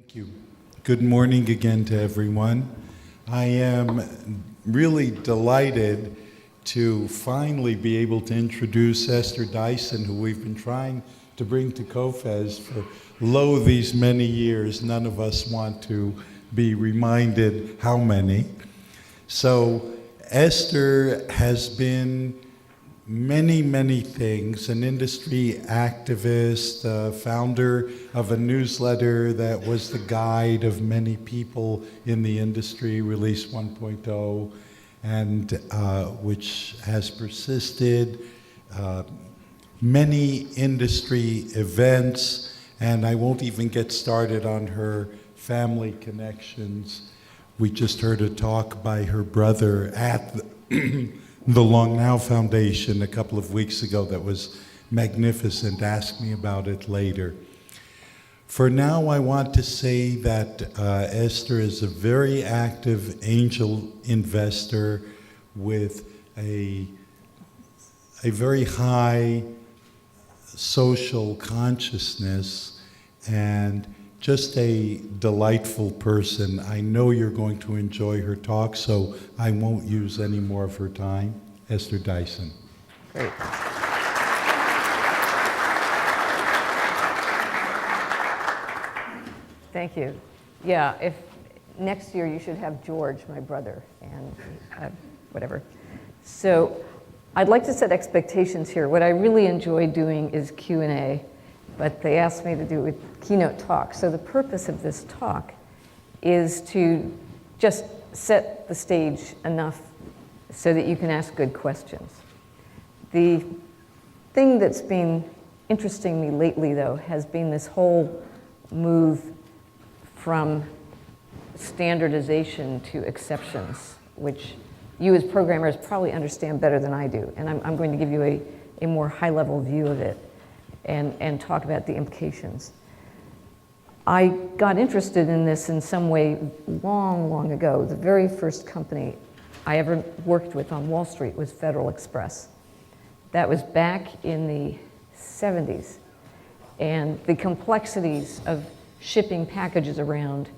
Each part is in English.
Thank you. Good morning again to everyone. I am really delighted to finally be able to introduce Esther Dyson, who we've been trying to bring to COFES for these many years. None of us want to be reminded how many. So Esther has been many things, an industry activist, founder of a newsletter that was the guide of many people in the industry, Release 1.0, and which has persisted, many industry events, and I won't even get started on her family connections. We just heard a talk by her brother at the Long Now Foundation a couple of weeks ago that was magnificent. Ask me about it later. For now, I want to say that Esther is a very active angel investor with a very high social consciousness and just a delightful person. I know you're going to enjoy her talk, so I won't use any more of her time. Esther Dyson. Great. Thank you. Yeah, if next year you should have George, my brother, and whatever. So I'd like to set expectations here. What I really enjoy doing is Q&A, but they asked me to do it with keynote talk. So the purpose of this talk is to just set the stage enough so that you can ask good questions. The thing that's been interesting me lately, though, has been this whole move from standardization to exceptions, which you as programmers probably understand better than I do. And I'm going to give you a more high-level view of it and talk about the implications. I got interested in this in some way long ago. The very first company I ever worked with on Wall Street was Federal Express. That was back in the 70s. And the complexities of shipping packages around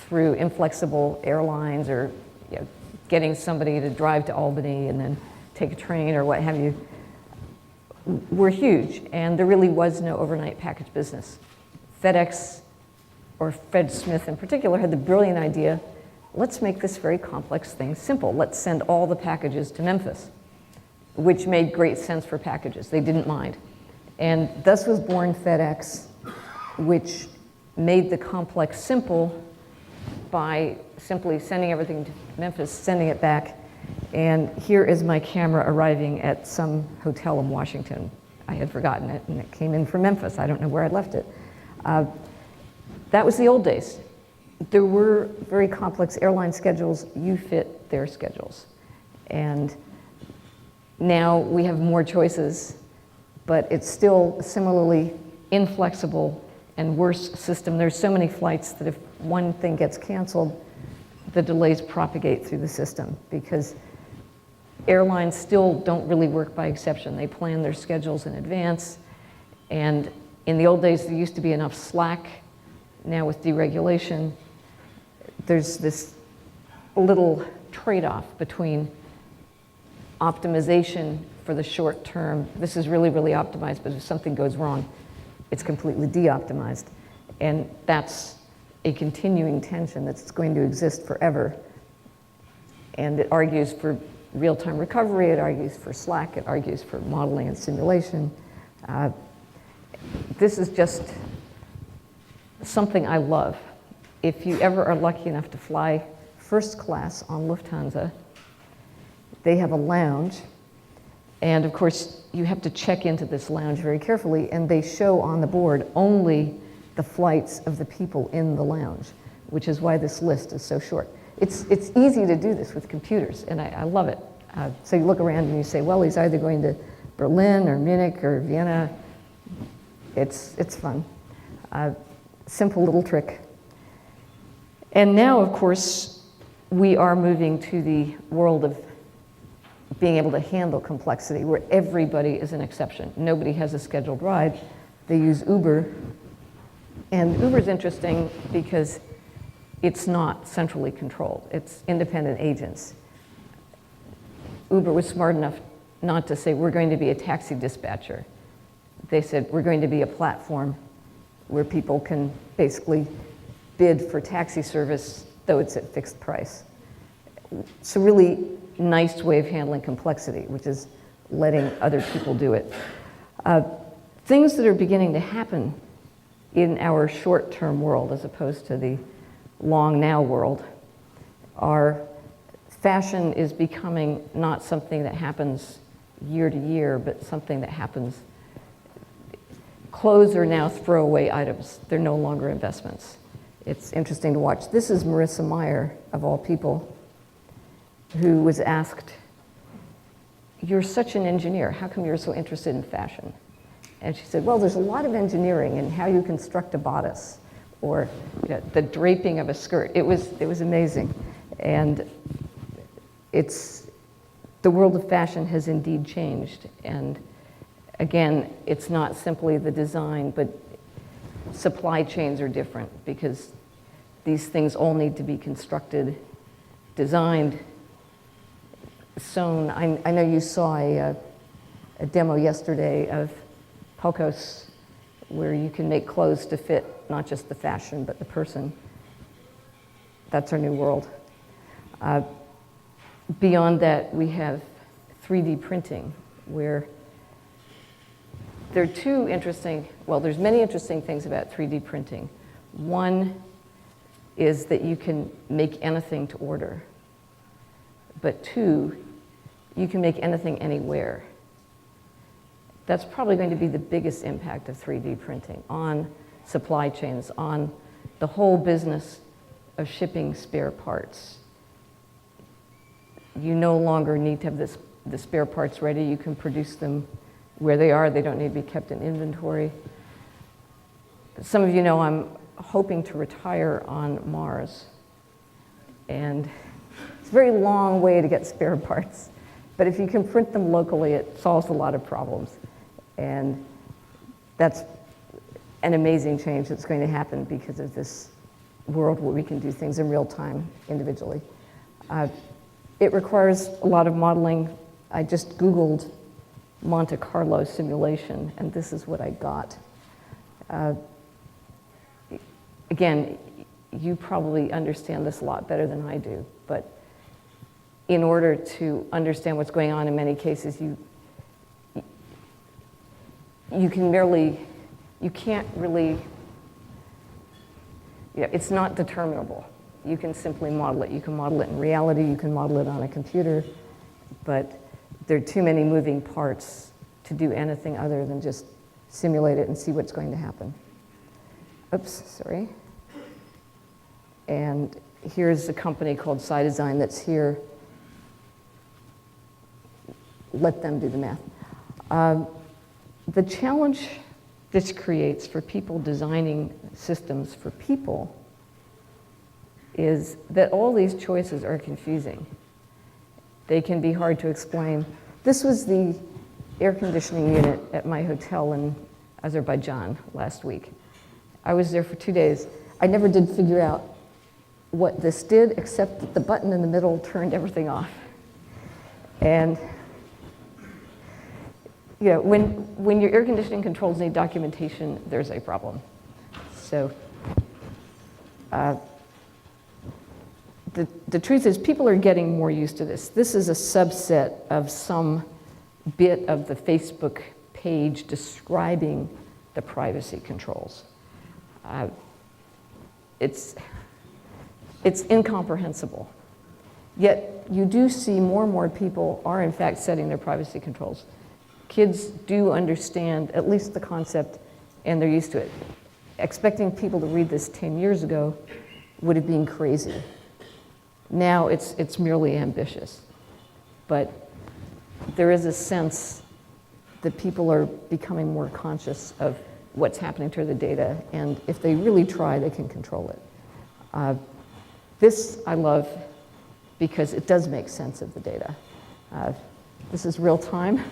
through inflexible airlines or getting somebody to drive to Albany and then take a train or what have you were huge, and there really was no overnight package business. FedEx, or Fred Smith in particular, had the brilliant idea, let's make this very complex thing simple. Let's send all the packages to Memphis, which made great sense for packages. They didn't mind. And thus was born FedEx, which made the complex simple by simply sending everything to Memphis, sending it back. And here is my camera arriving at some hotel in Washington. I had forgotten it, and it came in from Memphis. I don't know where I left it. That was the old days. There were very complex airline schedules. You fit their schedules. And now we have more choices, but it's still similarly inflexible and worse system. There's so many flights that if one thing gets canceled, the delays propagate through the system because airlines still don't really work by exception. They plan their schedules in advance. And in the old days, there used to be enough slack. Now with deregulation, there's this little trade-off between optimization for the short term. This is really optimized, but if something goes wrong, it's completely de-optimized. And that's a continuing tension that's going to exist forever. And it argues for real-time recovery, it argues for slack, it argues for modeling and simulation. This is just something I love. If you ever are lucky enough to fly first class on Lufthansa, they have a lounge. And of course, you have to check into this lounge very carefully, and they show on the board only the flights of the people in the lounge, which is why this list is so short. It's easy to do this with computers, and I love it. So you look around and you say, well, he's either going to Berlin or Munich or Vienna. It's fun. Simple little trick. And now, of course, we are moving to the world of being able to handle complexity where everybody is an exception. Nobody has a scheduled ride. They use Uber And Uber's interesting because it's not centrally controlled. It's independent agents. Uber was smart enough not to say, we're going to be a taxi dispatcher. They said, we're going to be a platform where people can basically bid for taxi service, though it's at fixed price. It's a really nice way of handling complexity, which is letting other people do it. Things that are beginning to happen in our short-term world, as opposed to the long now world, are fashion is becoming not something that happens year to year, but something that happens. Clothes are now throwaway items. They're no longer investments. It's interesting to watch. This is Marissa Mayer, of all people, who was asked, you're such an engineer, how come you're so interested in fashion? And she said, well, there's a lot of engineering in how you construct a bodice or the draping of a skirt. It was amazing. And the world of fashion has indeed changed. And again, it's not simply the design, but supply chains are different because these things all need to be constructed, designed, sewn. I know you saw a demo yesterday of Pelcos, where you can make clothes to fit not just the fashion, but the person. That's our new world. Beyond that, we have 3D printing, where there are there's many interesting things about 3D printing. One is that you can make anything to order. But two, you can make anything anywhere. That's probably going to be the biggest impact of 3D printing on supply chains, on the whole business of shipping spare parts. You no longer need to have the spare parts ready. You can produce them where they are. They don't need to be kept in inventory. Some of you know I'm hoping to retire on Mars. And it's a very long way to get spare parts. But if you can print them locally, it solves a lot of problems. And that's an amazing change that's going to happen because of this world where we can do things in real time individually. It requires a lot of modeling. I just Googled Monte Carlo simulation, and this is what I got. Again, you probably understand this a lot better than I do, but in order to understand what's going on in many cases, you can't really, it's not determinable. You can simply model it. You can model it in reality, you can model it on a computer, but there are too many moving parts to do anything other than just simulate it and see what's going to happen. Oops, sorry. And here's a company called SciDesign that's here. Let them do the math. The challenge this creates for people designing systems for people is that all these choices are confusing. They can be hard to explain. This was the air conditioning unit at my hotel in Azerbaijan last week. I was there for 2 days. I never did figure out what this did, except that the button in the middle turned everything off. And when your air conditioning controls need documentation, there's a problem. So the truth is people are getting more used to this. This is a subset of some bit of the Facebook page describing the privacy controls. It's incomprehensible. Yet you do see more and more people are in fact setting their privacy controls. Kids do understand at least the concept and they're used to it. Expecting people to read this 10 years ago would have been crazy. Now it's merely ambitious. But there is a sense that people are becoming more conscious of what's happening to the data, and if they really try, they can control it. This I love because it does make sense of the data. This is real time.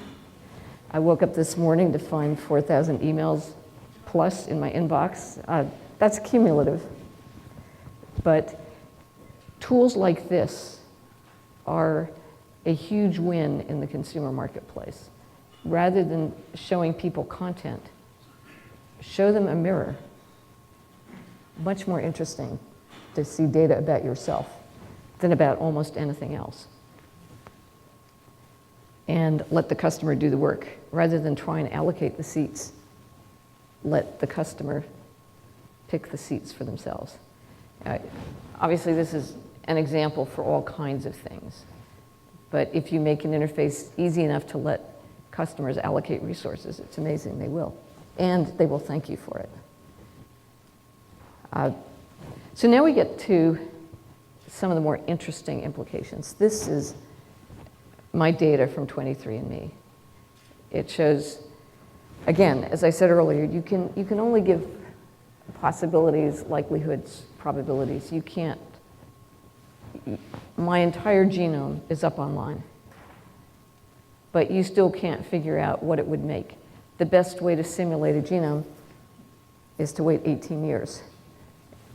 I woke up this morning to find 4,000 emails plus in my inbox. That's cumulative. But tools like this are a huge win in the consumer marketplace. Rather than showing people content, show them a mirror. Much more interesting to see data about yourself than about almost anything else. And let the customer do the work. Rather than try and allocate the seats, let the customer pick the seats for themselves. Obviously, this is an example for all kinds of things. But if you make an interface easy enough to let customers allocate resources, it's amazing, they will. And they will thank you for it. So now we get to some of the more interesting implications. This is my data from 23andMe. It shows, again, as I said earlier, you can only give possibilities, likelihoods, probabilities. You can't, my entire genome is up online, but you still can't figure out what it would make. The best way to simulate a genome is to wait 18 years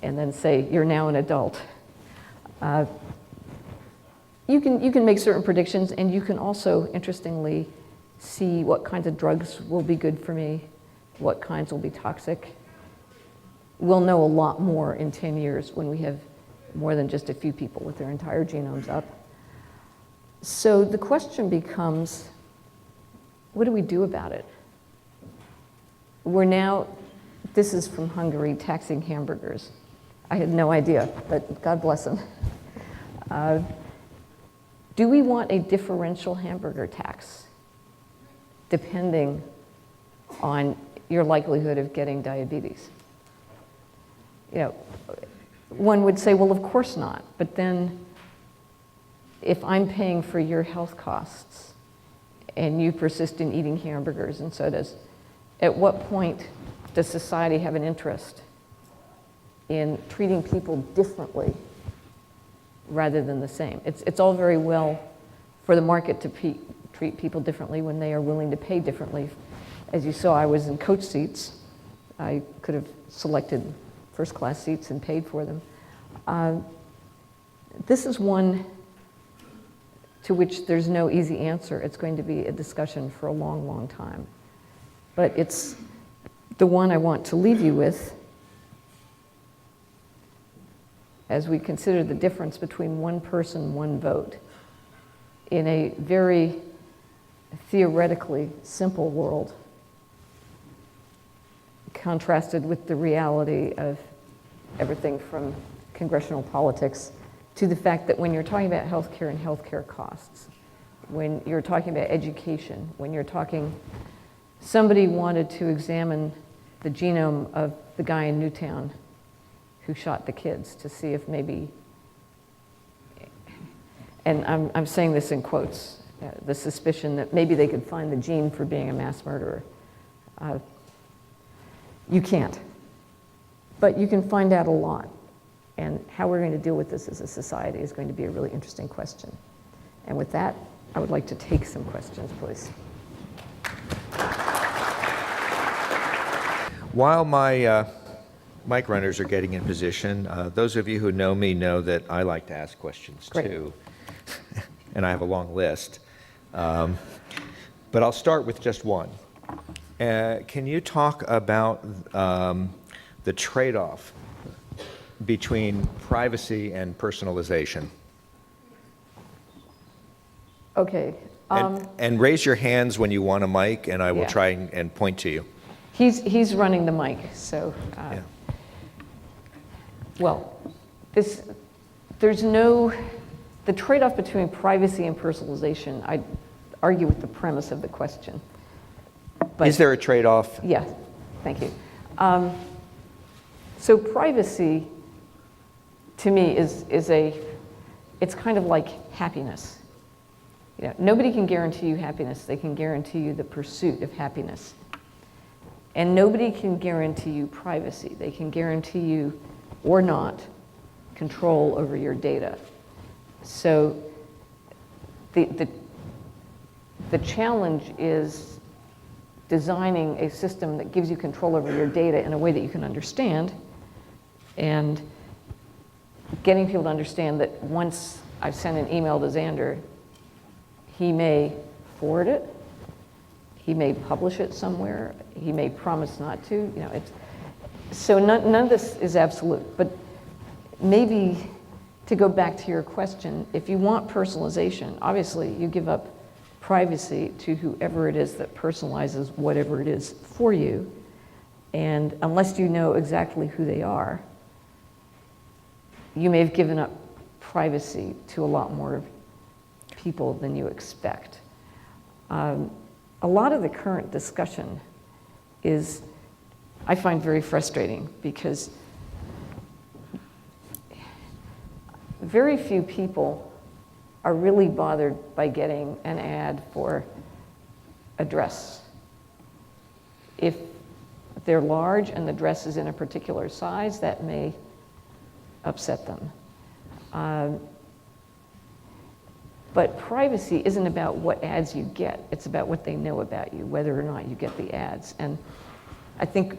and then say, you're now an adult. You can make certain predictions, and you can also, interestingly, see what kinds of drugs will be good for me, what kinds will be toxic. We'll know a lot more in 10 years when we have more than just a few people with their entire genomes up. So the question becomes, what do we do about it? We're now, this is from Hungary, taxing hamburgers. I had no idea, but God bless them. Do we want a differential hamburger tax depending on your likelihood of getting diabetes? You know, one would say, well, of course not. But then if I'm paying for your health costs and you persist in eating hamburgers and sodas, at what point does society have an interest in treating people differently rather than the same? It's all very well for the market to treat people differently when they are willing to pay differently. As you saw, I was in coach seats. I could have selected first-class seats and paid for them. This is one to which there's no easy answer. It's going to be a discussion for a long, long time. But it's the one I want to leave you with as we consider the difference between one person, one vote in a very theoretically simple world, contrasted with the reality of everything from congressional politics to the fact that when you're talking about healthcare and healthcare costs, when you're talking about education, when you're talking, somebody wanted to examine the genome of the guy in Newtown who shot the kids to see if maybe, and I'm saying this in quotes, the suspicion that maybe they could find the gene for being a mass murderer. You can't, but you can find out a lot. And how we're going to deal with this as a society is going to be a really interesting question. And with that, I would like to take some questions, please. While my mic runners are getting in position, those of you who know me know that I like to ask questions too. And I have a long list. But I'll start with just one. Can you talk about the trade-off between privacy and personalization? Okay. And raise your hands when you want a mic, and I will try and point to you. He's running the mic, so. Well, there's no, the trade-off between privacy and personalization, I'd argue with the premise of the question. But, is there a trade-off? Yeah, thank you. So privacy, to me, it's kind of like happiness. You know, nobody can guarantee you happiness. They can guarantee you the pursuit of happiness. And nobody can guarantee you privacy. They can guarantee you, or not, control over your data. So the challenge is designing a system that gives you control over your data in a way that you can understand, and getting people to understand that once I've sent an email to Xander, he may forward it, he may publish it somewhere, he may promise not to, you know, so none of this is absolute, but maybe to go back to your question, if you want personalization, obviously you give up privacy to whoever it is that personalizes whatever it is for you, and unless you know exactly who they are, you may have given up privacy to a lot more people than you expect. A lot of the current discussion is, I find very frustrating, because very few people are really bothered by getting an ad for a dress. If they're large and the dress is in a particular size, that may upset them. But privacy isn't about what ads you get, it's about what they know about you, whether or not you get the ads. And I think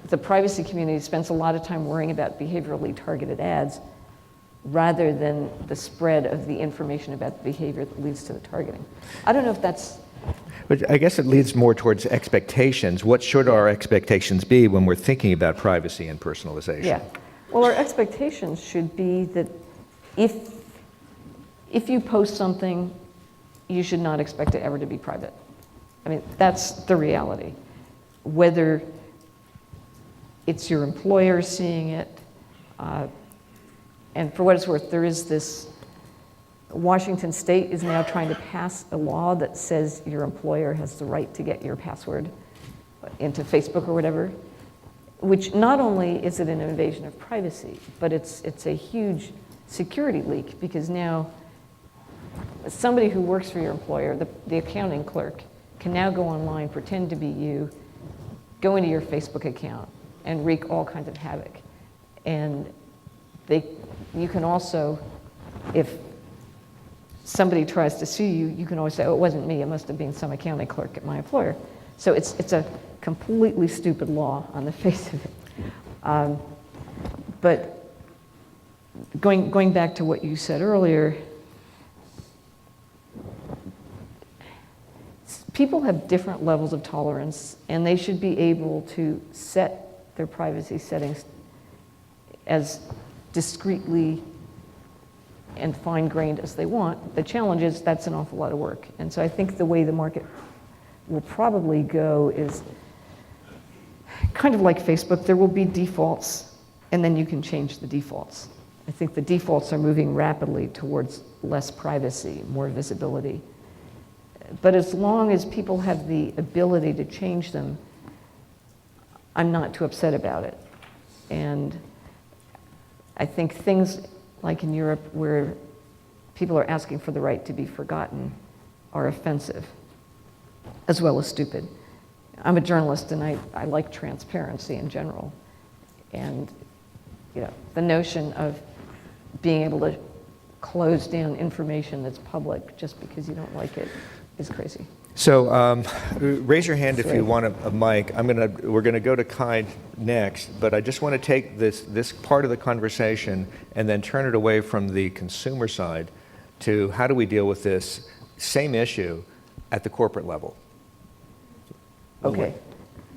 the privacy community spends a lot of time worrying about behaviorally targeted ads rather than the spread of the information about the behavior that leads to the targeting. I don't know if that's... But I guess it leads more towards expectations. What should our expectations be when we're thinking about privacy and personalization? Yeah. Well, our expectations should be that if you post something, you should not expect it ever to be private. I mean, that's the reality. Whether it's your employer seeing it, and for what it's worth, there is this, Washington State is now trying to pass a law that says your employer has the right to get your password into Facebook or whatever, which not only is it an invasion of privacy, but it's a huge security leak, because now somebody who works for your employer, the accounting clerk, can now go online, pretend to be you, go into your Facebook account, and wreak all kinds of havoc. And you can also, if somebody tries to sue you, you can always say, oh, it wasn't me, it must have been some accounting clerk at my employer. So it's a completely stupid law on the face of it. But going back to what you said earlier, people have different levels of tolerance, and they should be able to set their privacy settings as discreetly and fine-grained as they want. The challenge is that's an awful lot of work. And so I think the way the market will probably go is kind of like Facebook. There will be defaults, and then you can change the defaults. I think the defaults are moving rapidly towards less privacy, more visibility. But as long as people have the ability to change them, I'm not too upset about it. And I think things like in Europe, where people are asking for the right to be forgotten, are offensive, as well as stupid. I'm a journalist, and I like transparency in general. And you know, the notion of being able to close down information that's public just because you don't like it is crazy. So raise your hand if you want a mic. We're gonna go to Kai next, but I just want to take this part of the conversation and then turn it away from the consumer side to how do we deal with this same issue at the corporate level. Okay.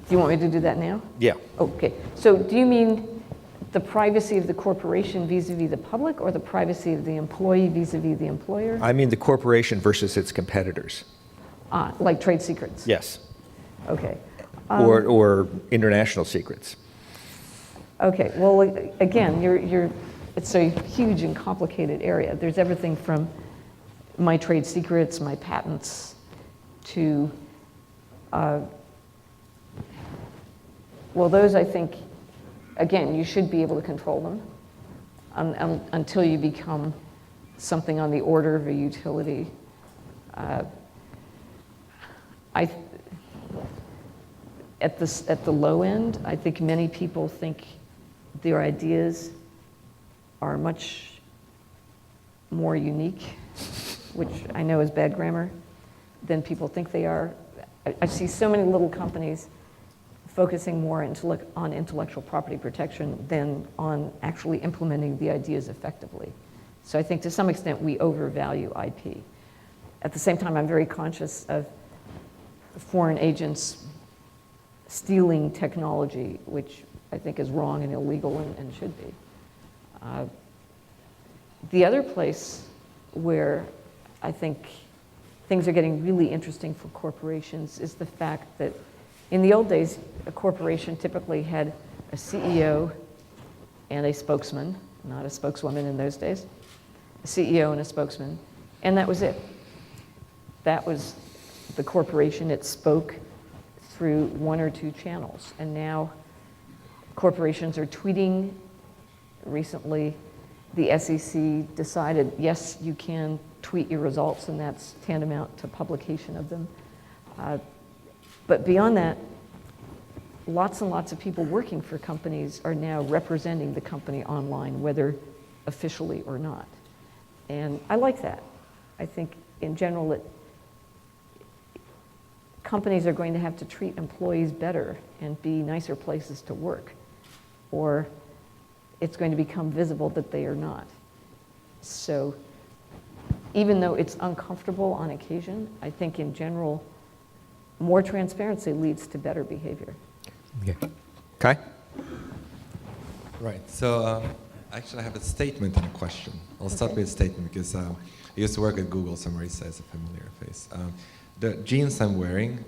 Do you want me to do that now? Yeah. Okay. So do you mean the privacy of the corporation vis-a-vis the public, or the privacy of the employee vis-a-vis the employer? I mean the corporation versus its competitors. Like trade secrets? Yes. Okay. Or international secrets. Okay. Well, again, it's a huge and complicated area. There's everything from my trade secrets, my patents, to well, those I think, again, you should be able to control them until you become something on the order of a utility. At the low end, I think many people think their ideas are much more unique, which I know is bad grammar, than people think they are. I see so many little companies focusing more on intellectual property protection than on actually implementing the ideas effectively. So I think to some extent we overvalue IP. At the same time, I'm very conscious of foreign agents stealing technology, which I think is wrong and illegal and should be. The other place where I think things are getting really interesting for corporations is the fact that in the old days, a corporation typically had a CEO and a spokesman, not a spokeswoman in those days, a CEO and a spokesman, and that was it. That was the corporation. It spoke through one or two channels. And now corporations are tweeting. Recently, the SEC decided, yes, you can tweet your results, and that's tantamount to publication of them. But beyond that, lots and lots of people working for companies are now representing the company online, whether officially or not. And I like that. I think in general, companies are going to have to treat employees better and be nicer places to work, or it's going to become visible that they are not. So even though it's uncomfortable on occasion, I think in general, more transparency leads to better behavior. Okay. Kai? Right. So actually, I have a statement and a question. I'll start with a statement because I used to work at Google, so Marisa is a familiar face. The jeans I'm wearing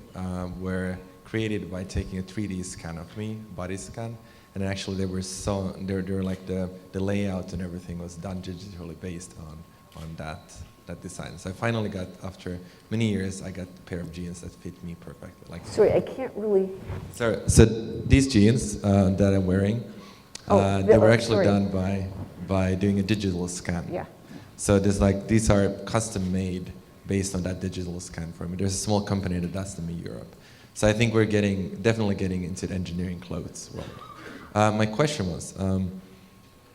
were created by taking a 3D scan of me, body scan, and actually they were like the layout and everything was done digitally based on that design. So I finally got, after many years, I got a pair of jeans that fit me perfectly. Like, Sorry, I can't really. so these jeans that I'm wearing, they were actually done by doing a digital scan. Yeah. So these are custom made based on that digital scan for me. There's a small company that does them in Europe. So I think we're definitely getting into the engineering clothes world. My question was,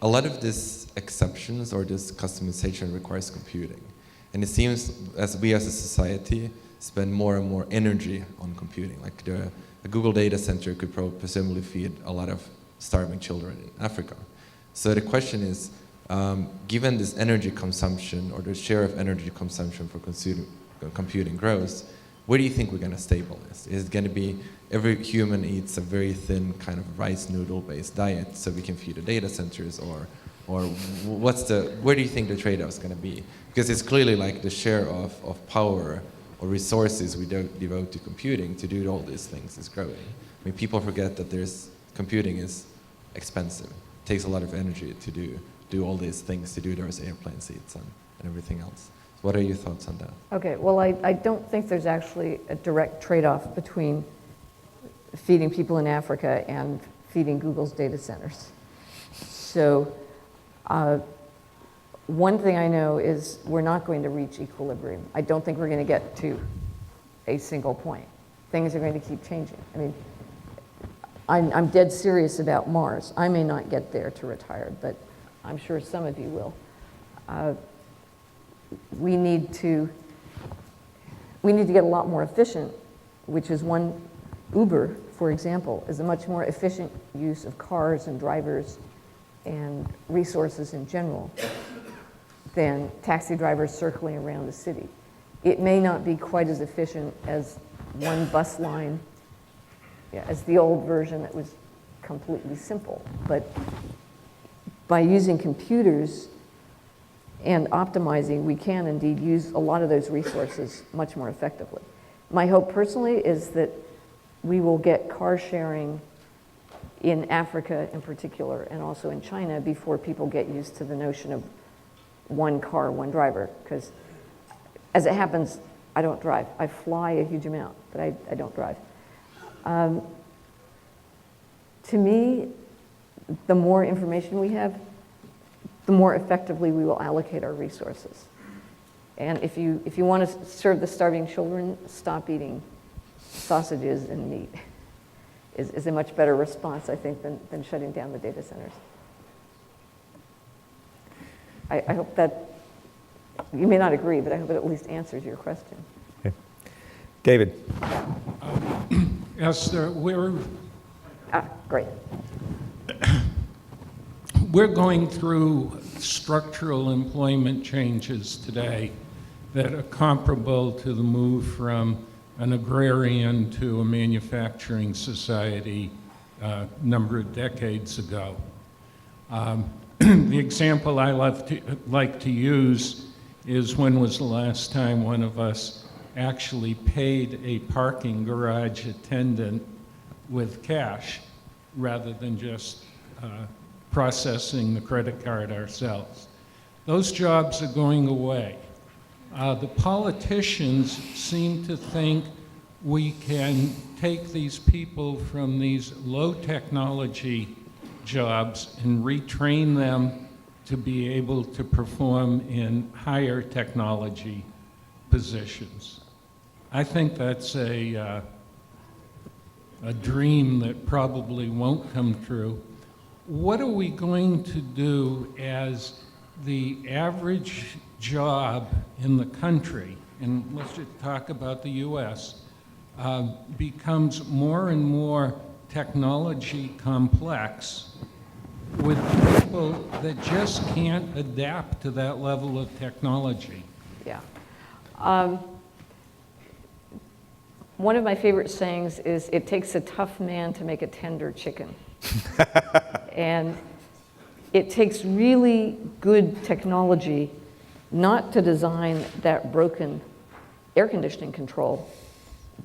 a lot of these exceptions or this customization requires computing. And it seems as we as a society spend more and more energy on computing. Like a Google data center could presumably feed a lot of starving children in Africa. So the question is, given this energy consumption or the share of energy consumption for computing grows, where do you think we're going to stabilize? Is it going to be every human eats a very thin kind of rice noodle based diet so we can feed the data centers, or where do you think the trade-off is going to be? Because it's clearly like the share of power or resources we devote to computing to do all these things is growing. I mean, people forget that computing is expensive. It takes a lot of energy to do all these things, to do those airplane seats and everything else. What are your thoughts on that? Okay, well, I don't think there's actually a direct trade-off between feeding people in Africa and feeding Google's data centers. So one thing I know is we're not going to reach equilibrium. I don't think we're going to get to a single point. Things are going to keep changing. I mean, I'm dead serious about Mars. I may not get there to retire, but I'm sure some of you will. We need to get a lot more efficient, which is one. Uber, for example, is a much more efficient use of cars and drivers and resources in general than taxi drivers circling around the city. It may not be quite as efficient as one bus line, as the old version that was completely simple, but by using computers and optimizing, we can indeed use a lot of those resources much more effectively. My hope personally is that we will get car sharing in Africa in particular, and also in China, before people get used to the notion of one car, one driver. Because as it happens, I don't drive. I fly a huge amount, but I don't drive. To me, the more information we have, the more effectively we will allocate our resources. And if you want to serve the starving children, stop eating sausages and meat is a much better response, I think, than shutting down the data centers. I hope that, you may not agree, but I hope it at least answers your question. Okay. David? Esther, Great. we're going through structural employment changes today that are comparable to the move from an agrarian to a manufacturing society a number of decades ago. The example I like to use is, when was the last time one of us actually paid a parking garage attendant with cash rather than just processing the credit card ourselves? Those jobs are going away. The politicians seem to think we can take these people from these low technology jobs and retrain them to be able to perform in higher technology positions. I think that's a dream that probably won't come true. What are we going to do as the average job in the country, and let's just talk about the US, becomes more and more technology complex, with people that just can't adapt to that level of technology? Yeah. One of my favorite sayings is, it takes a tough man to make a tender chicken. And it takes really good technology not to design that broken air conditioning control,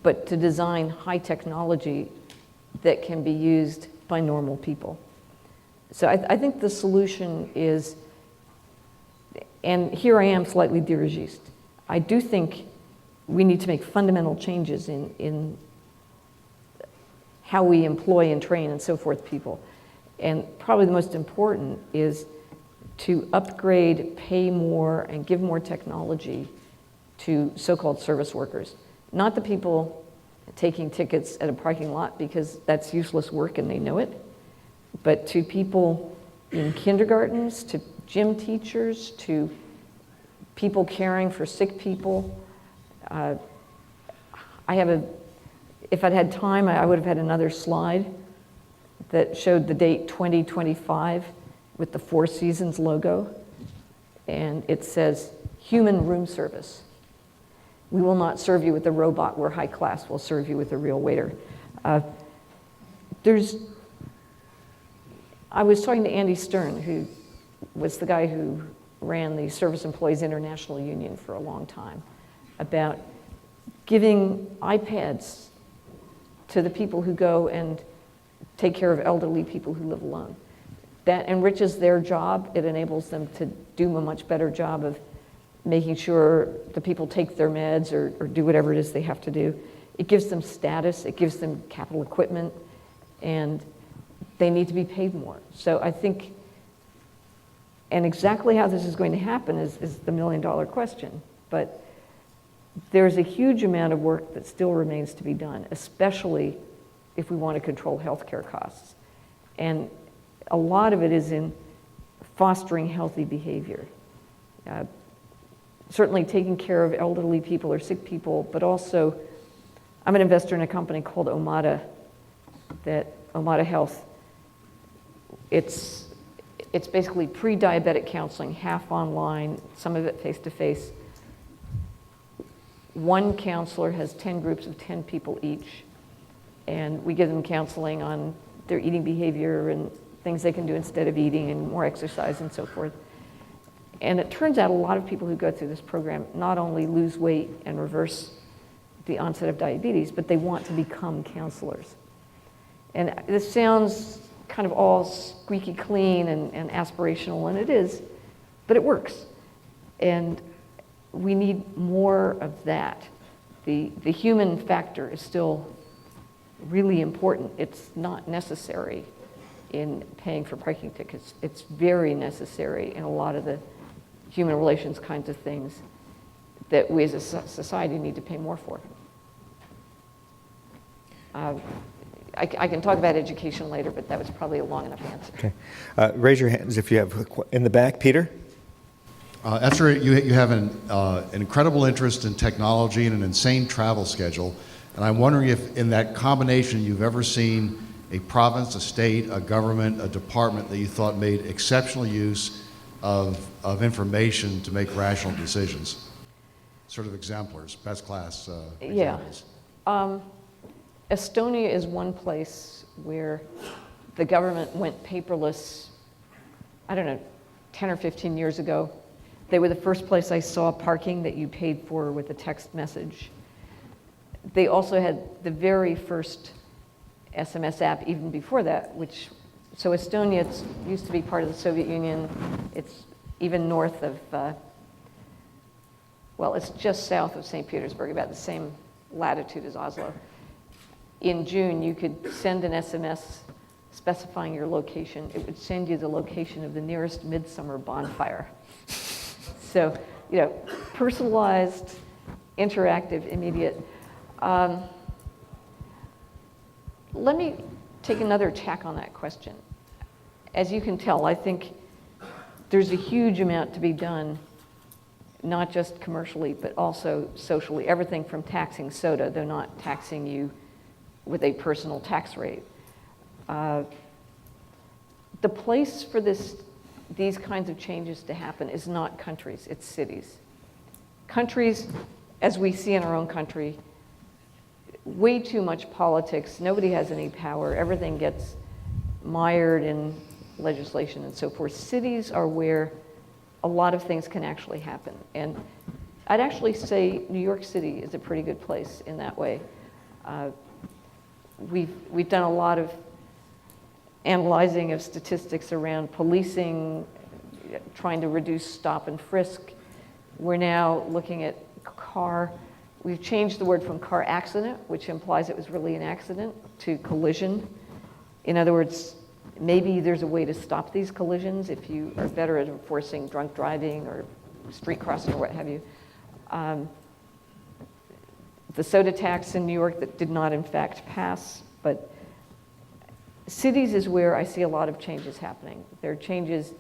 but to design high technology that can be used by normal people. So I think the solution is, and here I am slightly dirigiste, I do think we need to make fundamental changes in how we employ and train and so forth people. And probably the most important is to upgrade, pay more, and give more technology to so-called service workers. Not the people taking tickets at a parking lot, because that's useless work and they know it, but to people in kindergartens, to gym teachers, to people caring for sick people. If I'd had time, I would have had another slide that showed the date 2025 with the Four Seasons logo, and it says, human room service. We will not serve you with a robot, we're high class, we'll serve you with a real waiter. I was talking to Andy Stern, who was the guy who ran the Service Employees International Union for a long time, about giving iPads to the people who go and take care of elderly people who live alone. That enriches their job. It enables them to do a much better job of making sure the people take their meds or do whatever it is they have to do. It gives them status, it gives them capital equipment, and they need to be paid more. So I think, and exactly how this is going to happen is the million-dollar question, but there's a huge amount of work that still remains to be done, especially if we want to control healthcare costs. And a lot of it is in fostering healthy behavior. Certainly taking care of elderly people or sick people, but also, I'm an investor in a company called Omada Health. It's basically pre-diabetic counseling, half online, some of it face-to-face. One counselor has 10 groups of 10 people each, and we give them counseling on their eating behavior and things they can do instead of eating, and more exercise and so forth. And it turns out a lot of people who go through this program not only lose weight and reverse the onset of diabetes, but they want to become counselors. And this sounds kind of all squeaky clean and aspirational, and it is, but it works. And we need more of that. The human factor is still really important. It's not necessary in paying for parking tickets. It's very necessary in a lot of the human relations kinds of things that we as a society need to pay more for. I can talk about education later, but that was probably a long enough answer. Okay. Raise your hands if you have, in the back, Peter? Esther, you have an incredible interest in technology and an insane travel schedule. And I'm wondering if in that combination you've ever seen a province, a state, a government, a department that you thought made exceptional use of information to make rational decisions. Sort of exemplars, best class examples. Yeah. Estonia is one place where the government went paperless, I don't know, 10 or 15 years ago. They were the first place I saw parking that you paid for with a text message. They also had the very first SMS app even before that, so Estonia used to be part of the Soviet Union. It's even north of, well, it's just south of St. Petersburg, about the same latitude as Oslo. In June, you could send an SMS specifying your location. It would send you the location of the nearest midsummer bonfire. So, personalized, interactive, immediate. Let me take another tack on that question. As you can tell, I think there's a huge amount to be done, not just commercially, but also socially. Everything from taxing soda, though not taxing you with a personal tax rate. The place for these kinds of changes to happen is not countries, it's cities. Countries, as we see in our own country, way too much politics, nobody has any power, everything gets mired in legislation and so forth. Cities are where a lot of things can actually happen. And I'd actually say New York City is a pretty good place in that way. We've done a lot of analyzing of statistics around policing, trying to reduce stop and frisk. We're now looking at we've changed the word from car accident, which implies it was really an accident, to collision. In other words, maybe there's a way to stop these collisions if you are better at enforcing drunk driving or street crossing or what have you. The soda tax in New York that did not in fact pass, but cities is where I see a lot of changes happening. There are changes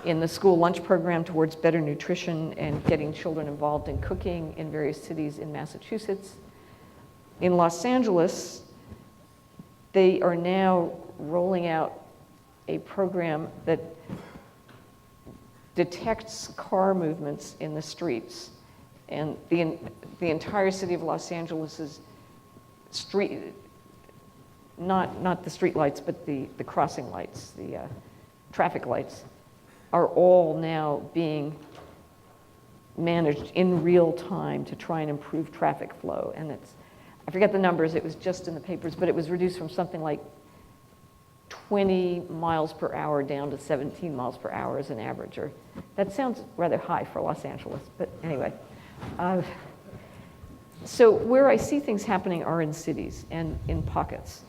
in the school lunch program towards better nutrition and getting children involved in cooking in various cities in Massachusetts. In Los Angeles, they are now rolling out a program that detects car movements in the streets. And the entire city of Los Angeles's street, not the street lights, but the crossing lights, the traffic lights, are all now being managed in real time to try and improve traffic flow. And I forget the numbers, it was just in the papers, but it was reduced from something like 20 miles per hour down to 17 miles per hour as an average. That sounds rather high for Los Angeles, but anyway. So where I see things happening are in cities and in pockets.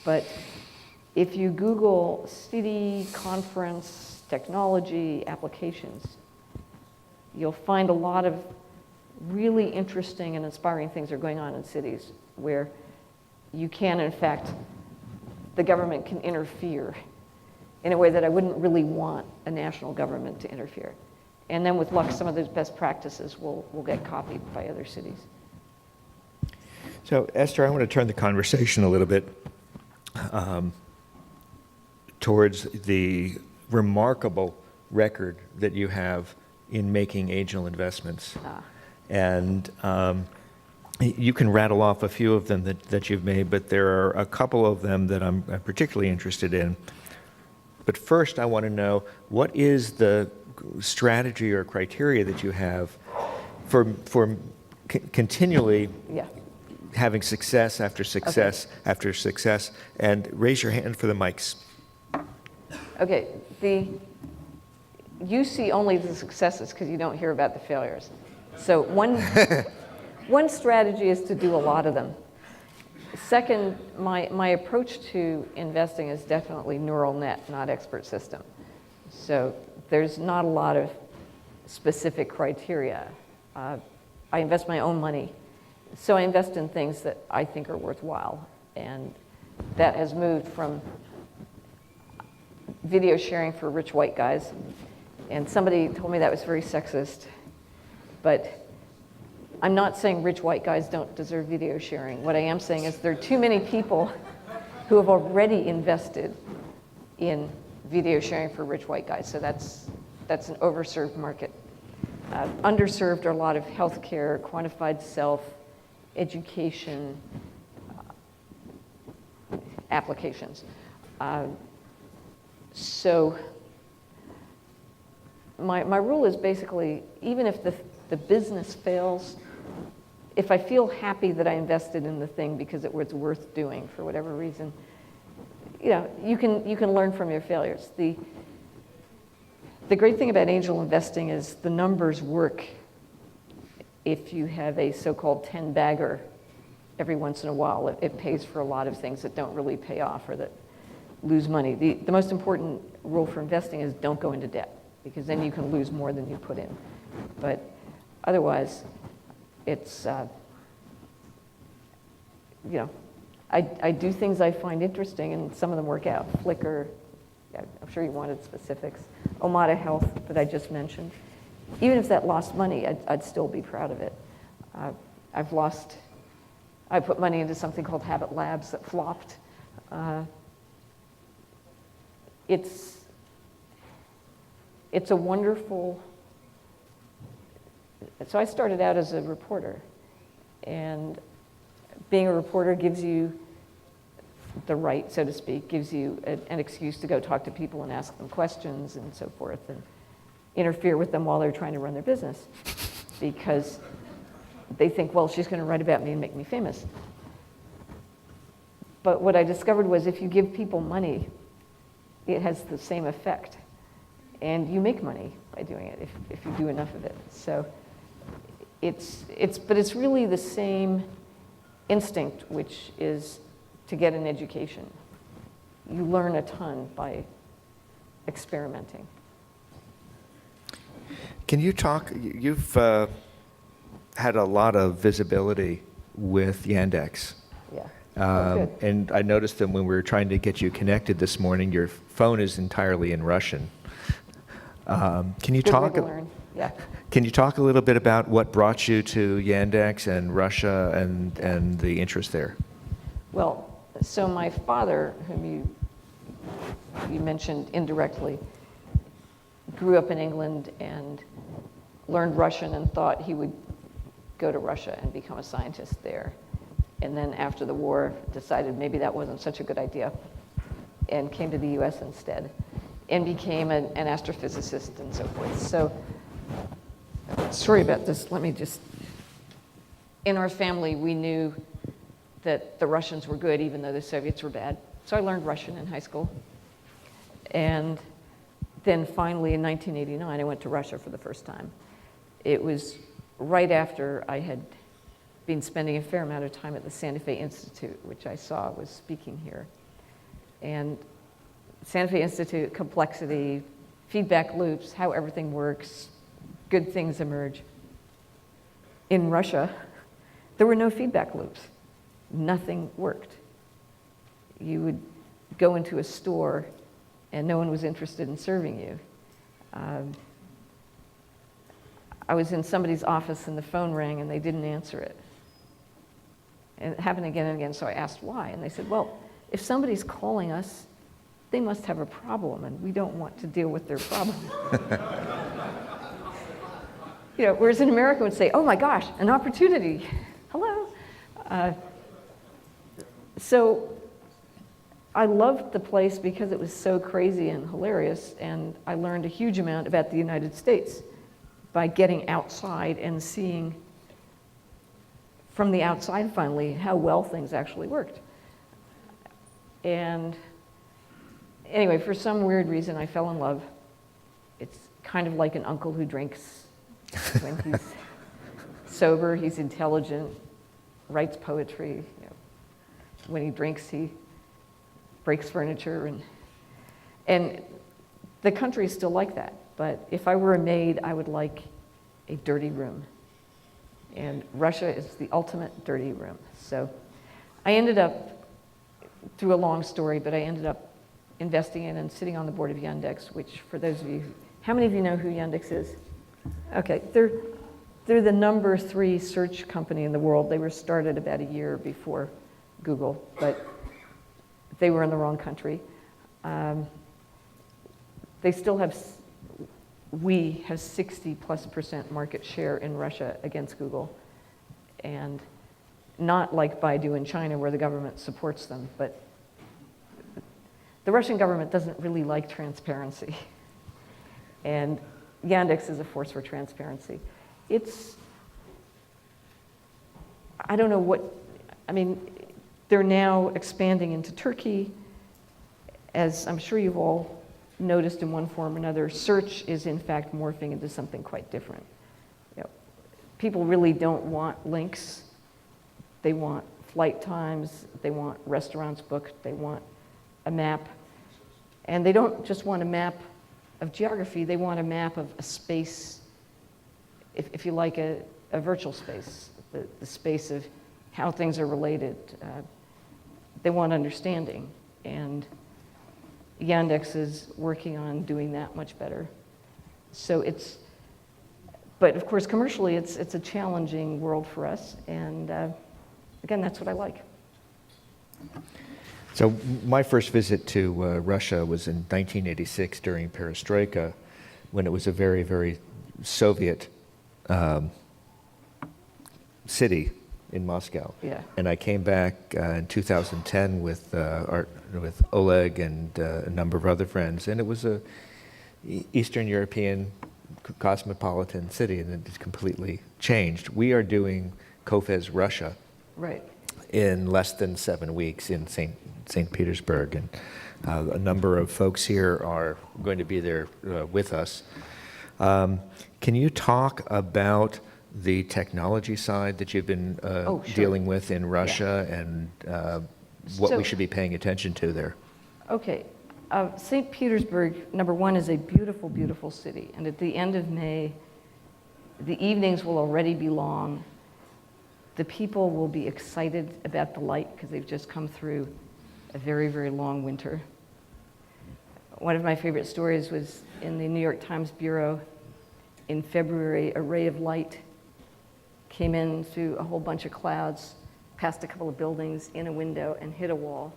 But if you Google city, conference, technology, applications, you'll find a lot of really interesting and inspiring things are going on in cities where you can, in fact, the government can interfere in a way that I wouldn't really want a national government to interfere. And then with luck, some of those best practices will get copied by other cities. So, Esther, I want to turn the conversation a little bit towards the remarkable record that you have in making angel investments. And you can rattle off a few of them that you've made, but there are a couple of them that I'm particularly interested in. But first, I want to know, what is the strategy or criteria that you have for continually having success after success after success? And raise your hand for the mics. Okay, you see only the successes because you don't hear about the failures. So one strategy is to do a lot of them. Second, my approach to investing is definitely neural net, not expert system. So there's not a lot of specific criteria. I invest my own money. So I invest in things that I think are worthwhile. And that has moved from video sharing for rich white guys And somebody told me that was very sexist, but I'm not saying rich white guys don't deserve video sharing. What I am saying is there are too many people who have already invested in video sharing for rich white guys. So that's an overserved market. Underserved are a lot of healthcare, quantified self, education applications. So my rule is basically, even if the business fails, if I feel happy that I invested in the thing because it was worth doing for whatever reason, you can learn from your failures. The great thing about angel investing is the numbers work if you have a so-called 10-bagger every once in a while. It pays for a lot of things that don't really pay off or that lose money. The most important rule for investing is don't go into debt, because then you can lose more than you put in. But otherwise, it's, I do things I find interesting, and some of them work out. Flickr, I'm sure you wanted specifics. Omada Health that I just mentioned. Even if that lost money, I'd still be proud of it. I put money into something called Habit Labs that flopped. It's a wonderful, so I started out as a reporter, and being a reporter gives you the right, so to speak, gives you an excuse to go talk to people and ask them questions and so forth, and interfere with them while they're trying to run their business, because they think, well, she's going to write about me and make me famous. But what I discovered was if you give people money, it has the same effect, and you make money by doing it if you do enough of it. So but it's really the same instinct, which is to get an education. You learn a ton by experimenting. Can you talk, you've had a lot of visibility with Yandex. Yeah. Good. And I noticed that when we were trying to get you connected this morning, your phone is entirely in Russian. Can you Good talk? way to learn. Yeah. Can you talk a little bit about what brought you to Yandex and Russia and the interest there? Well, so my father, whom you mentioned indirectly, grew up in England and learned Russian and thought he would go to Russia and become a scientist there. And then after the war, decided maybe that wasn't such a good idea and came to the US instead and became an astrophysicist and so forth. So, sorry about this. Let me just, in our family, we knew that the Russians were good even though the Soviets were bad. So I learned Russian in high school. And then finally in 1989, I went to Russia for the first time. It was right after I had been spending a fair amount of time at the Santa Fe Institute, which I saw was speaking here. And Santa Fe Institute, complexity, feedback loops, how everything works, good things emerge. In Russia, there were no feedback loops. Nothing worked. You would go into a store and no one was interested in serving you. I was in somebody's office and the phone rang and they didn't answer it. And it happened again and again, so I asked why. And they said, well, if somebody's calling us, they must have a problem and we don't want to deal with their problem. Whereas an American would say, oh my gosh, an opportunity, hello. So I loved the place because it was so crazy and hilarious, and I learned a huge amount about the United States by getting outside and seeing from the outside finally how well things actually worked. And anyway, for some weird reason, I fell in love. It's kind of like an uncle who drinks when he's sober, he's intelligent, writes poetry. When he drinks, he breaks furniture. And the country is still like that. But if I were a maid, I would like a dirty room. And Russia is the ultimate dirty room. So I ended up, through a long story, but I ended up investing in and sitting on the board of Yandex, which for those of you who How many of you know who Yandex is? Okay, they're the number 3 search company in the world. They were started about a year before Google, but they were in the wrong country. They still have, we have 60+% market share in Russia against Google. And not like Baidu in China where the government supports them, but the Russian government doesn't really like transparency. And Yandex is a force for transparency. I don't know what, I mean, they're now expanding into Turkey. As I'm sure you've all noticed in one form or another, search is in fact morphing into something quite different. You know, people really don't want links. They want flight times, they want restaurants booked, they want a map. And they don't just want a map of geography, they want a map of a space, if you like, a virtual space, the space of how things are related. They want understanding, and Yandex is working on doing that much better. So but of course commercially it's a challenging world for us, and again, that's what I like. So my first visit to Russia was in 1986 during Perestroika, when it was a very, very Soviet city in Moscow. Yeah. And I came back in 2010 with Oleg and a number of other friends, and it was a Eastern European cosmopolitan city, and it's completely changed. We are doing COFES Russia. Right. In less than 7 weeks in St. Petersburg, and a number of folks here are going to be there with us. Can you talk about the technology side that you've been Sure. dealing with in Russia, and what So- we should be paying attention to there? Okay. St. Petersburg, number one, is a beautiful, beautiful city. And at the end of May, the evenings will already be long. The people will be excited about the light because they've just come through a very, very long winter. One of my favorite stories was in the New York Times Bureau in February. A ray of light came in through a whole bunch of clouds, past a couple of buildings, in a window, and hit a wall.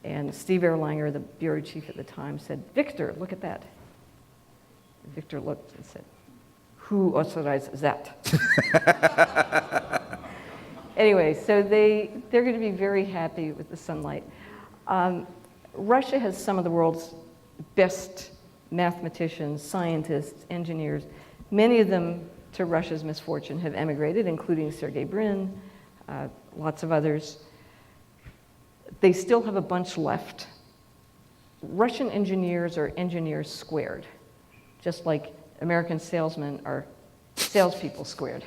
And Steve Erlanger, the bureau chief at the time, said, "Victor, look at that." And Victor looked and said, "Who authorized that?" Anyway, so they're going to be very happy with the sunlight. Russia has some of the world's best mathematicians, scientists, engineers. Many of them, to Russia's misfortune, have emigrated, including Sergey Brin, lots of others. They still have a bunch left. Russian engineers are engineers squared, just like American salesmen are salespeople squared.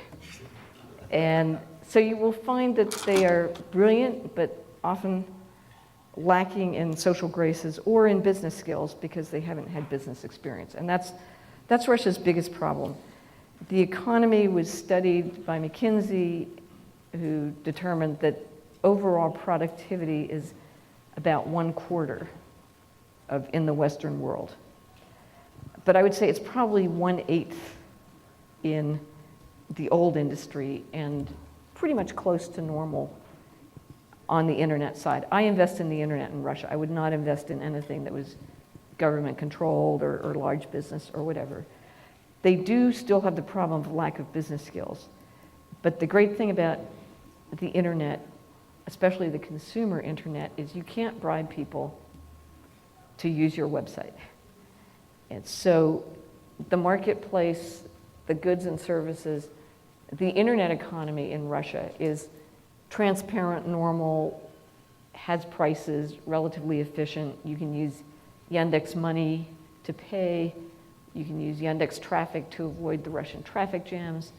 And so you will find that they are brilliant, but often lacking in social graces or in business skills because they haven't had business experience. And that's Russia's biggest problem. The economy was studied by McKinsey, who determined that overall productivity is about 1/4 in the Western world. But I would say it's probably 1/8 in the old industry and pretty much close to normal on the internet side. I invest in the internet in Russia. I would not invest in anything that was government controlled or large business or whatever. They do still have the problem of lack of business skills. But the great thing about the internet, especially the consumer internet, is you can't bribe people to use your website. And so the marketplace, the goods and services, the internet economy in Russia is transparent, normal, has prices, relatively efficient. You can use Yandex money to pay. You can use Yandex traffic to avoid the Russian traffic jams.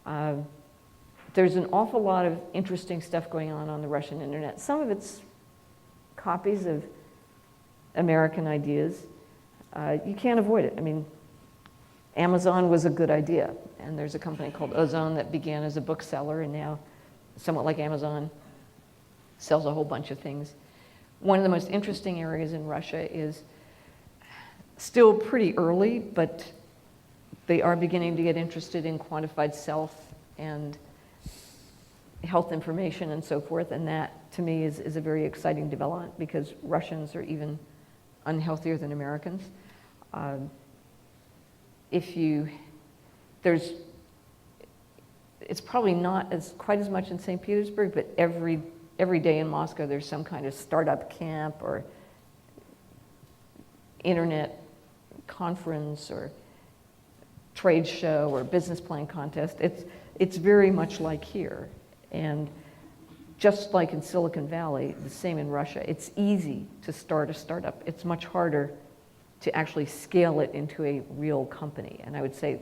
There's an awful lot of interesting stuff going on the Russian internet. Some of it's copies of American ideas. You can't avoid it. I mean, Amazon was a good idea, and there's a company called Ozone that began as a bookseller and now, somewhat like Amazon, sells a whole bunch of things. One of the most interesting areas in Russia is Still pretty early, but they are beginning to get interested in quantified self and health information and so forth, and that, to me, is a very exciting development because Russians are even unhealthier than Americans. It's probably not quite as much in St. Petersburg, but every day in Moscow there's some kind of startup camp or internet conference or trade show or business plan contest. It's very much like here. And just like in Silicon Valley, the same in Russia, it's easy to start a startup. It's much harder to actually scale it into a real company. And I would say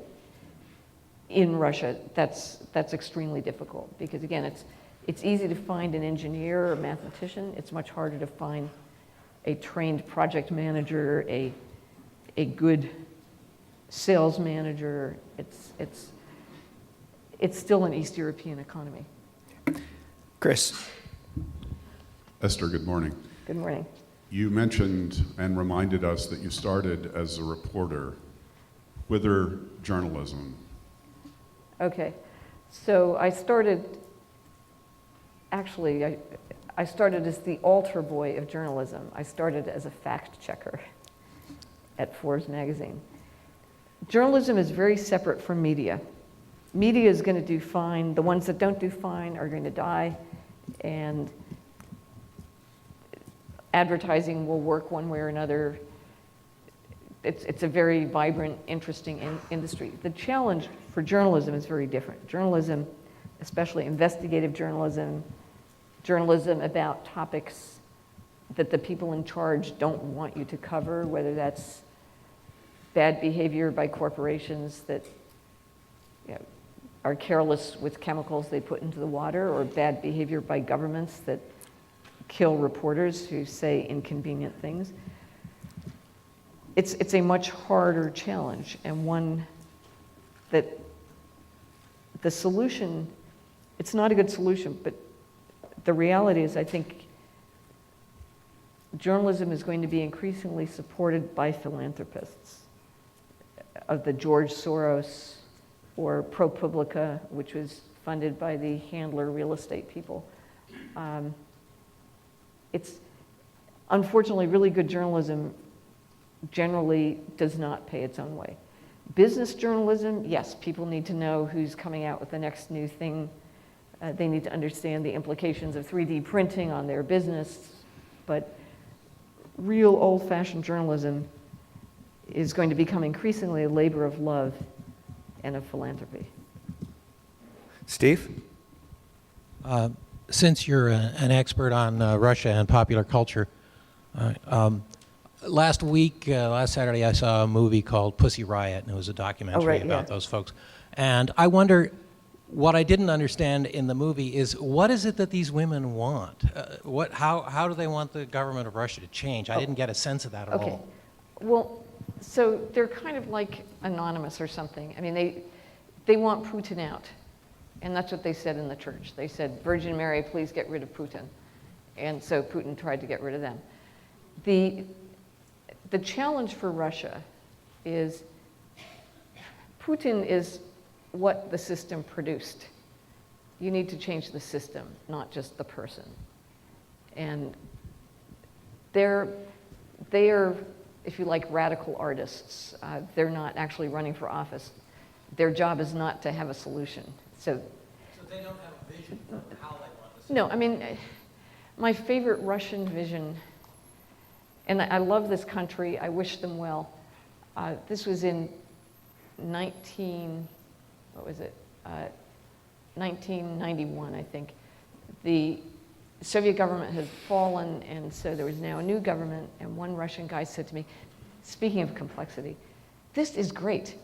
in Russia, that's extremely difficult because again, it's easy to find an engineer or mathematician. It's much harder to find a trained project manager, a good sales manager. It's still an East European economy. Chris. Esther, good morning. Good morning. You mentioned and reminded us that you started as a reporter. Whither journalism? Okay, so I started as the altar boy of journalism. I started as a fact checker at Forbes magazine. Journalism is very separate from media. Media is going to do fine. The ones that don't do fine are going to die, and advertising will work one way or another. It's a very vibrant, interesting industry. The challenge for journalism is very different. Journalism, especially investigative journalism, journalism about topics that the people in charge don't want you to cover, whether that's bad behavior by corporations that are careless with chemicals they put into the water, or bad behavior by governments that kill reporters who say inconvenient things. It's a much harder challenge, and one that the solution, it's not a good solution, but the reality is I think journalism is going to be increasingly supported by philanthropists of the George Soros or ProPublica, which was funded by the Handler real estate people. It's unfortunately really good journalism generally does not pay its own way. Business journalism, yes, people need to know who's coming out with the next new thing. They need to understand the implications of 3D printing on their business, but real old-fashioned journalism is going to become increasingly a labor of love and of philanthropy. Steve? Since you're an expert on Russia and popular culture, last Saturday, I saw a movie called Pussy Riot, and it was a documentary about those folks. And I wonder, what I didn't understand in the movie is, what is it that these women want? How do they want the government of Russia to change? I didn't get a sense of that at all. Well, so they're kind of like anonymous or something. I mean, they want Putin out. And that's what they said in the church. They said, Virgin Mary, please get rid of Putin. And so Putin tried to get rid of them. The challenge for Russia is Putin is what the system produced. You need to change the system, not just the person. And they are, if you like, radical artists. They're not actually running for office. Their job is not to have a solution. So they don't have a vision for how they want this. No, I mean, my favorite Russian vision, and I love this country, I wish them well. This was in 1991, I think. The Soviet government had fallen, and so there was now a new government, and one Russian guy said to me, speaking of complexity, this is great.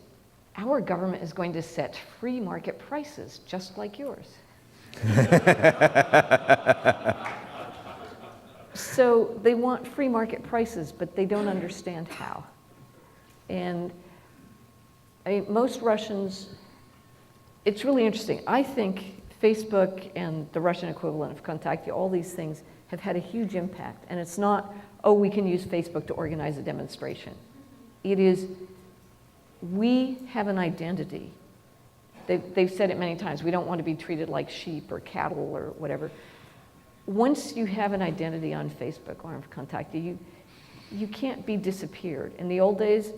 Our government is going to set free market prices, just like yours. So they want free market prices, but they don't understand how. And I mean, most Russians, it's really interesting. I think Facebook and the Russian equivalent of Kontakte, all these things have had a huge impact. And it's not, oh, we can use Facebook to organize a demonstration. It is, we have an identity. They've said it many times, we don't want to be treated like sheep or cattle or whatever. Once you have an identity on Facebook or on Contact, you can't be disappeared. In the old days,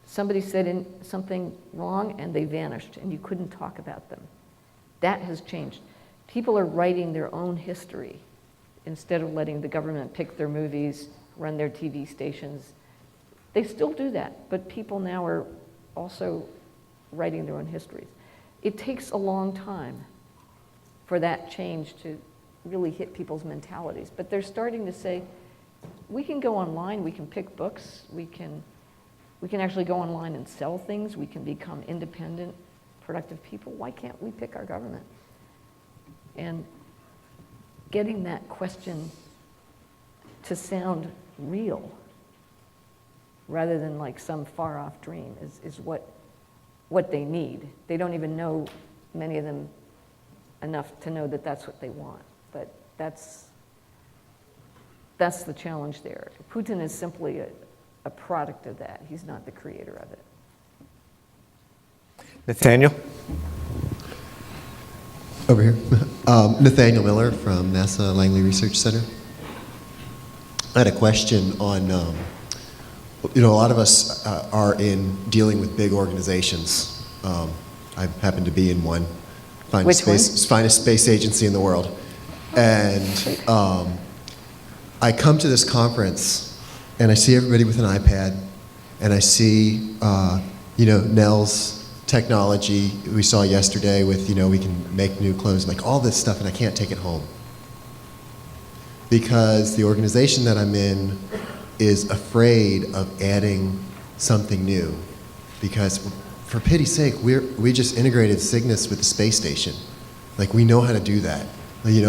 somebody said something wrong and they vanished and you couldn't talk about them. That has changed. People are writing their own history instead of letting the government pick their movies, run their TV stations. They still do that, but people now are also writing their own histories. It takes a long time for that change to really hit people's mentalities, but they're starting to say, we can go online, we can pick books, we can actually go online and sell things, we can become independent, productive people. Why can't we pick our government? And getting that question to sound real rather than like some far-off dream is what they need. They don't even know, many of them, enough to know that that's what they want. But that's the challenge there. Putin is simply a product of that. He's not the creator of it. Nathaniel? Over here. Nathaniel Miller from NASA Langley Research Center. I had a question on, a lot of us are in dealing with big organizations. I happen to be in one. Finest space agency in the world. And I come to this conference and I see everybody with an iPad and I see, Nell's technology we saw yesterday with, we can make new clothes, like all this stuff, and I can't take it home. Because the organization that I'm in is afraid of adding something new. Because for pity's sake, we just integrated Cygnus with the space station. Like, we know how to do that. We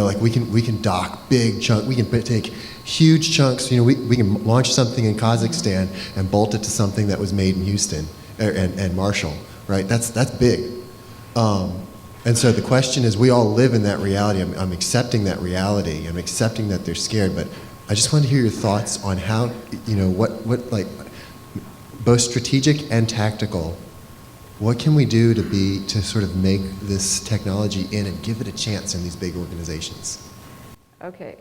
can dock big chunks, we can take huge chunks, we can launch something in Kazakhstan and bolt it to something that was made in Houston and Marshall. Right, that's big. And so the question is, we all live in that reality. I'm accepting that reality. I'm accepting that they're scared, but I just want to hear your thoughts on how, what like, both strategic and tactical, what can we do to sort of make this technology in and give it a chance in these big organizations? Okay.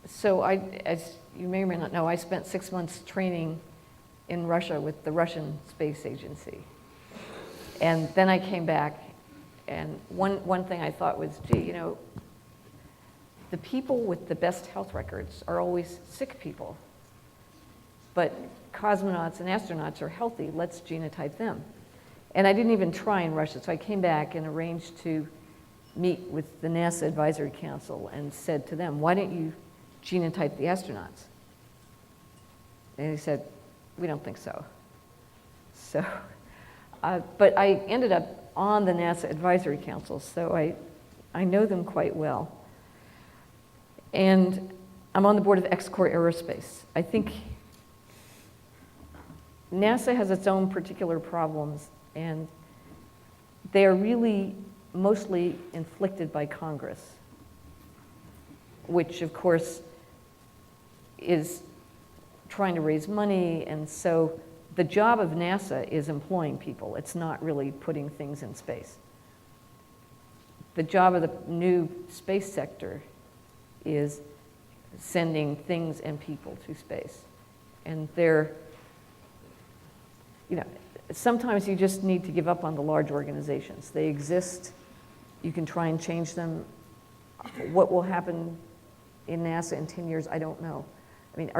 So as you may or may not know, I spent 6 months training in Russia with the Russian Space Agency. And then I came back, and one thing I thought was, gee, the people with the best health records are always sick people. But cosmonauts and astronauts are healthy, let's genotype them. And I didn't even try in Russia, so I came back and arranged to meet with the NASA Advisory Council and said to them, why don't you genotype the astronauts? And they said, we don't think so. So, but I ended up on the NASA Advisory Council, so I know them quite well. And I'm on the board of X-Corps Aerospace. I think NASA has its own particular problems, and they are really mostly inflicted by Congress, which of course is trying to raise money, and so the job of NASA is employing people. It's not really putting things in space. The job of the new space sector is sending things and people to space. And sometimes you just need to give up on the large organizations. They exist. You can try and change them. What will happen in NASA in 10 years, I don't know. I mean,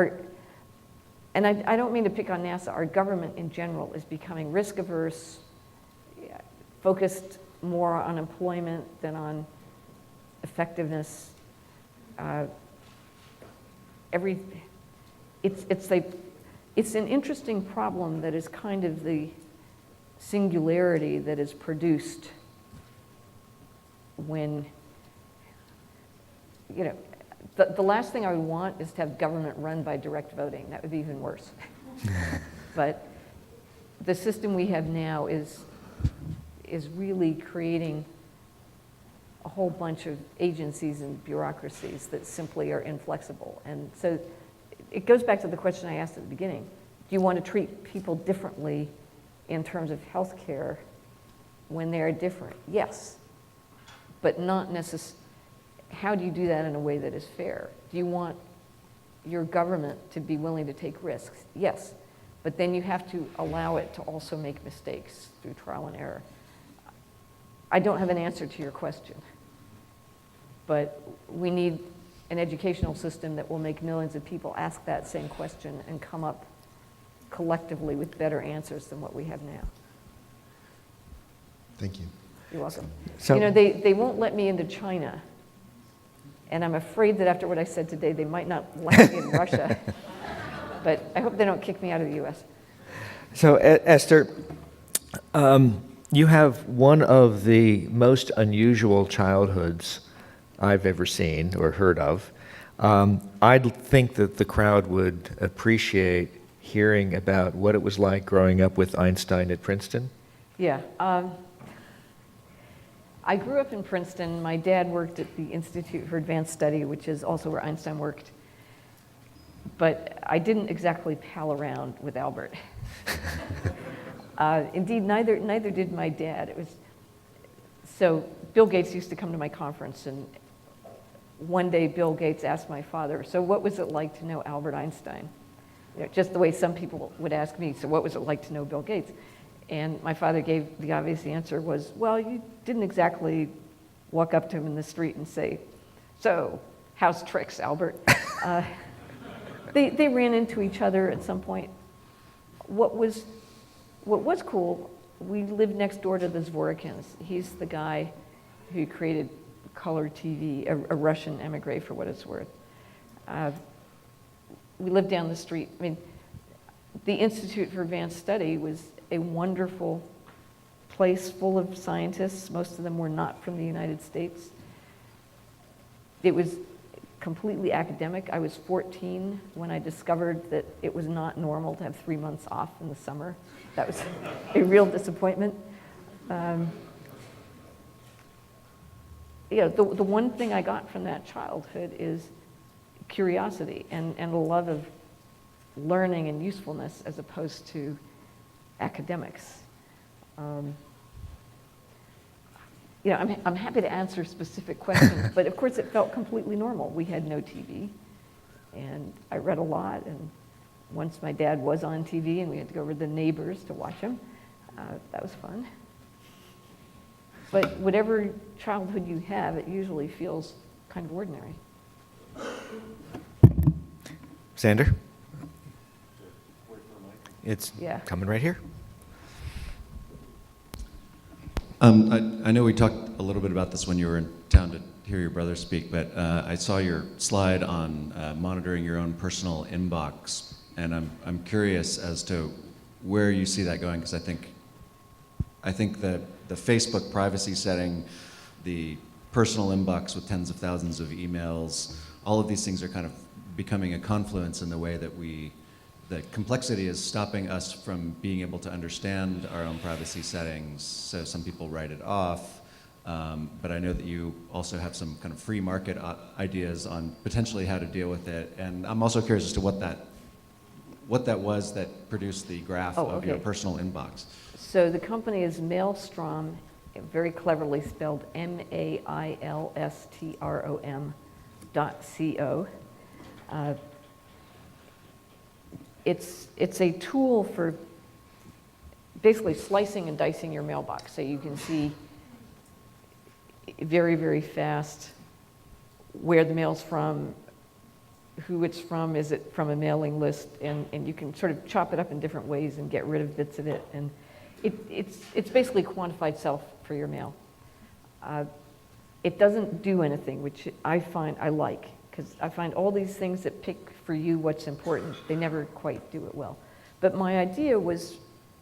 and I don't mean to pick on NASA. Our government in general is becoming risk averse, focused more on employment than on effectiveness. It's an interesting problem that is kind of the singularity that is produced when, the last thing I would want is to have government run by direct voting. That would be even worse. But the system we have now is really creating a whole bunch of agencies and bureaucracies that simply are inflexible. And so it goes back to the question I asked at the beginning. you want to treat people differently in terms of health care when they're different? Yes, but not necessarily. How do you do that in a way that is fair? Do you want your government to be willing to take risks? Yes, but then you have to allow it to also make mistakes through trial and error. I don't have an answer to your question, but we need an educational system that will make millions of people ask that same question and come up collectively with better answers than what we have now. Thank you. You're welcome. So- You know, they won't let me into China. And I'm afraid that after what I said today, they might not let me in Russia. But I hope they don't kick me out of the US. So, Esther, you have one of the most unusual childhoods I've ever seen or heard of. I'd think that the crowd would appreciate hearing about what it was like growing up with Einstein at Princeton. Yeah. I grew up in Princeton. My dad worked at the Institute for Advanced Study, which is also where Einstein worked. But I didn't exactly pal around with Albert. Indeed, neither did my dad. So Bill Gates used to come to my conference, and one day Bill Gates asked my father, so what was it like to know Albert Einstein? You know, just the way some people would ask me, so what was it like to know Bill Gates? And my father gave the obvious answer was, well, you didn't exactly walk up to him in the street and say, so, how's tricks, Albert? They ran into each other at some point. What was cool, we lived next door to the Zvorikins. He's the guy who created color TV, a Russian emigre for what it's worth. We lived down the street. I mean, the Institute for Advanced Study was a wonderful place full of scientists. Most of them were not from the United States. It was completely academic. I was 14 when I discovered that it was not normal to have 3 months off in the summer. That was a real disappointment. You know, the one thing I got from that childhood is curiosity and a love of learning and usefulness as opposed to academics. You know, I'm happy to answer specific questions, but of course it felt completely normal. We had no TV, and I read a lot, and once my dad was on TV and we had to go over to the neighbors to watch him, that was fun. But whatever childhood you have, it usually feels kind of ordinary. Xander? It's Yeah. coming right here. I know we talked a little bit about this when you were in town to hear your brother speak, but I saw your slide on monitoring your own personal inbox, and I'm curious as to where you see that going, because I think that the Facebook privacy setting, the personal inbox with tens of thousands of emails, all of these things are kind of becoming a confluence in the way that the complexity is stopping us from being able to understand our own privacy settings, so some people write it off. But I know that you also have some kind of free market ideas on potentially how to deal with it. And I'm also curious as to what that was that produced the graph of your personal inbox. So the company is Maelstrom, very cleverly spelled mailstrom.co. It's a tool for basically slicing and dicing your mailbox, so you can see very, very fast where the mail's from, who it's from, is it from a mailing list, and you can sort of chop it up in different ways and get rid of bits of it. And it's basically quantified self for your mail. It doesn't do anything, which I find I like, because I find all these things that pick for you what's important, they never quite do it well. But my idea was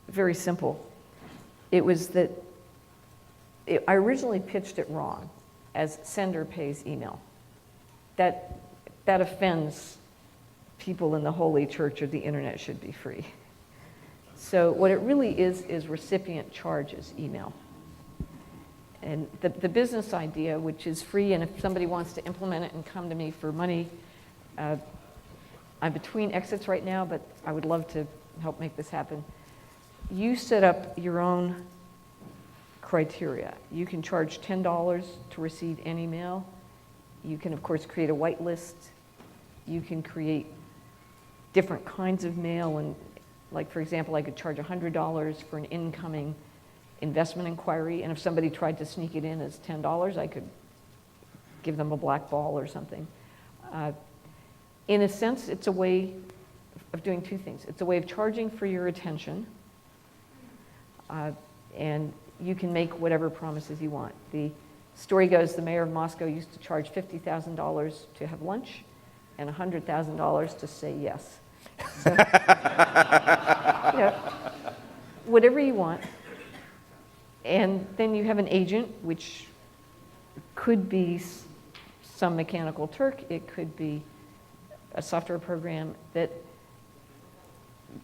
very simple. It was that I originally pitched it wrong as sender pays email. That offends people in the holy church of the internet should be free. So what it really is recipient charges email. And the business idea, which is free, and if somebody wants to implement it and come to me for money, I'm between exits right now, but I would love to help make this happen. You set up your own criteria. You can charge $10 to receive any mail. You can, of course, create a white list. You can create different kinds of mail. And like, for example, I could charge $100 for an incoming investment inquiry. And if somebody tried to sneak it in as $10, I could give them a black ball or something. In a sense, it's a way of doing two things. It's a way of charging for your attention, and you can make whatever promises you want. The story goes the mayor of Moscow used to charge $50,000 to have lunch and $100,000 to say yes. So, whatever you want. And then you have an agent, which could be some mechanical Turk. It could be a software program that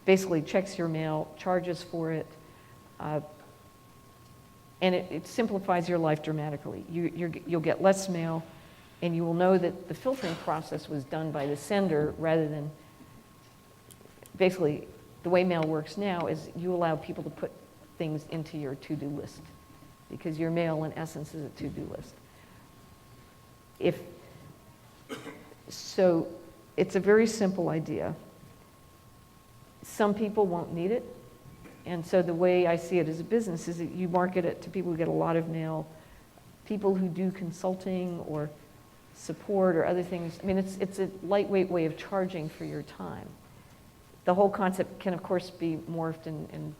basically checks your mail, charges for it, and it simplifies your life dramatically. You'll get less mail, and you will know that the filtering process was done by the sender rather than, basically, the way mail works now is you allow people to put things into your to-do list, because your mail, in essence, is a to-do list. So it's a very simple idea. Some people won't need it, and so the way I see it as a business is that you market it to people who get a lot of mail, people who do consulting or support or other things. I mean, it's a lightweight way of charging for your time. The whole concept can, of course, be morphed and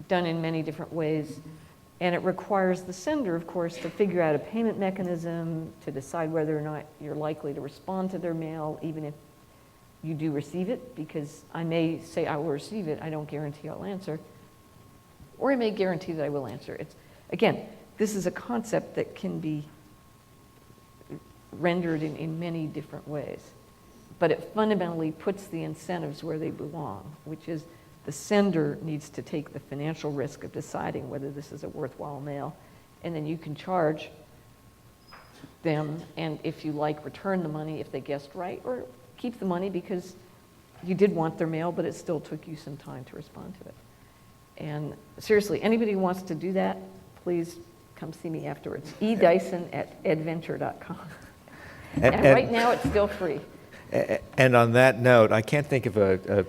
done in many different ways, and it requires the sender, of course, to figure out a payment mechanism, to decide whether or not you're likely to respond to their mail, even if you do receive it, because I may say I will receive it, I don't guarantee I'll answer, or I may guarantee that I will answer. Again, this is a concept that can be rendered in many different ways, but it fundamentally puts the incentives where they belong, which is the sender needs to take the financial risk of deciding whether this is a worthwhile mail, and then you can charge them, and if you like, return the money if they guessed right, or keep the money because you did want their mail, but it still took you some time to respond to it. And seriously, anybody who wants to do that, please come see me afterwards. eDyson@edventure.com. And right now, it's still free. And on that note, I can't think of a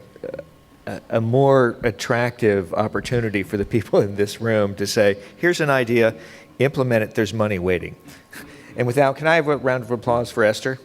more attractive opportunity for the people in this room to say, here's an idea, implement it, there's money waiting. And with that, can I have a round of applause for Esther?